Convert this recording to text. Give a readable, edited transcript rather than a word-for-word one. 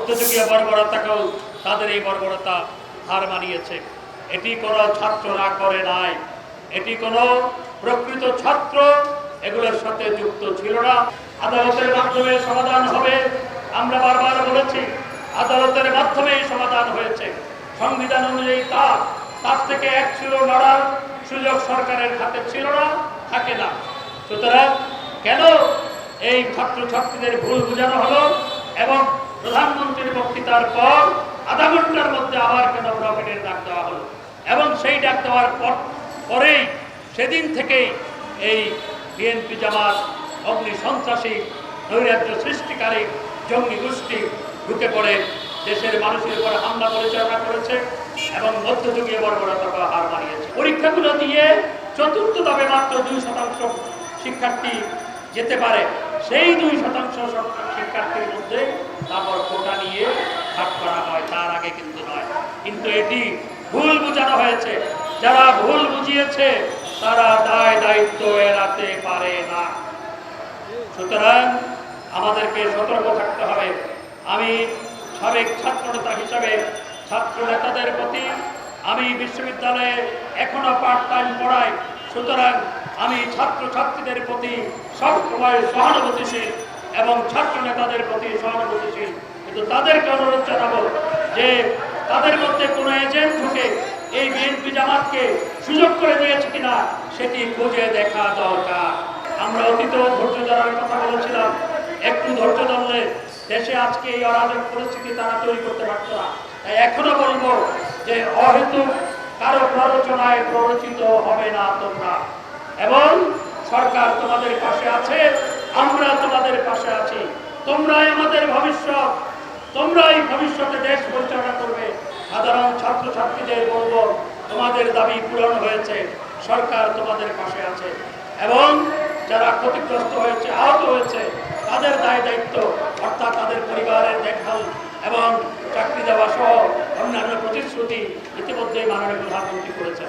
মধ্যযুগীয় বর্বরতাকেও তাদের এই বর্বরতা হার মানিয়েছে। এটি কোনো ছাত্ররা করে নাই, এটি কোনো প্রকৃত ছাত্র এগুলোর সাথে যুক্ত ছিল না। আদালতের মাধ্যমে সমাধান হবে, আমরা বারবার বলেছি, আদালতের মাধ্যমে সমাধান হয়েছে। সংবিধান অনুযায়ী তার থেকে এক ছিল লড়ার সুযোগ সরকারের হাতে ছিল না, থাকে না। সুতরাং কেন এই ছাত্রছাত্রীদের ভুল বোঝানো হলো এবং প্রধানমন্ত্রীর বক্তৃতার পর আধা ঘন্টার মধ্যে আবার কেন ব্লকেটের ডাক দেওয়া হলো এবং সেই ডাক দেওয়ার পরেই সেদিন থেকেই এই বিএনপি জামাত অগ্নি সন্ত্রাসী নৈরাজ্য সৃষ্টিকারী জঙ্গি গোষ্ঠী ঢুকে পড়ে দেশের মানুষের উপর হামলা পরিচালনা করেছে এবং মধ্যযুগীয় বর্বরতাকে হার মানিয়েছে। পরীক্ষাগুলো দিয়ে চতুর্থ ধাপে মাত্র 2% শিক্ষার্থী যেতে পারে। সেই 2% শিক্ষার্থীর মধ্যে তারপর কোটা নিয়ে ভাগ করা হয়, তার আগে কিন্তু নয়। কিন্তু এটি ভুল বোঝানো হয়েছে। যারা ভুল বুঝিয়েছে তারা দায় দায়িত্ব এড়াতে পারে না। সুতরাং আমাদেরকে সতর্ক থাকতে হবে। আমি সাবেক ছাত্রনেতা হিসাবে ছাত্র নেতাদের প্রতি, আমি বিশ্ববিদ্যালয়ে এখনো পার্ট টাইম পড়াই, সুতরাং আমি ছাত্রছাত্রীদের প্রতি সবসময় সহানুভূতিশীল এবং ছাত্র নেতাদের প্রতি সহানুভূতিশীল। কিন্তু তাদেরকে অনুরোধ জানাবো যে তাদের মধ্যে কোনো এজেন্ট ঢুকে এই বিএনপি জামাতকে সুযোগ করে দিয়েছে কিনা সেটি খুঁজে দেখা দরকার। আমরা অতীত ধৈর্য ধরার কথা বলেছিলাম, একটু ধৈর্য ধরলে দেশে আজকে এই অরাজক পরিস্থিতি তারা তৈরি করতে পারত না। তাই এখনো বলবো যে অহেতুক কারো প্ররোচনায় প্ররোচিত হবে না তোমরা, এবং সরকার তোমাদের পাশে আছে, আমরা তোমাদের পাশে আছি। তোমরাই আমাদের ভবিষ্যৎ, তোমরাই ভবিষ্যতে দেশ পরিচালনা করবে। সাধারণ ছাত্রছাত্রীদের বলবো, তোমাদের দাবি পূরণ হয়েছে, সরকার তোমাদের পাশে আছে এবং যারা ক্ষতিগ্রস্ত হয়েছে, আহত হয়েছে, তাদের দায় দায়িত্ব অর্থাৎ তাদের পরিবারের দেখভাল এবং চাকরি দেওয়া সহ অন্যান্য প্রতিশ্রুতি ইতিমধ্যেই মাননীয় প্রধানমন্ত্রী করেছেন।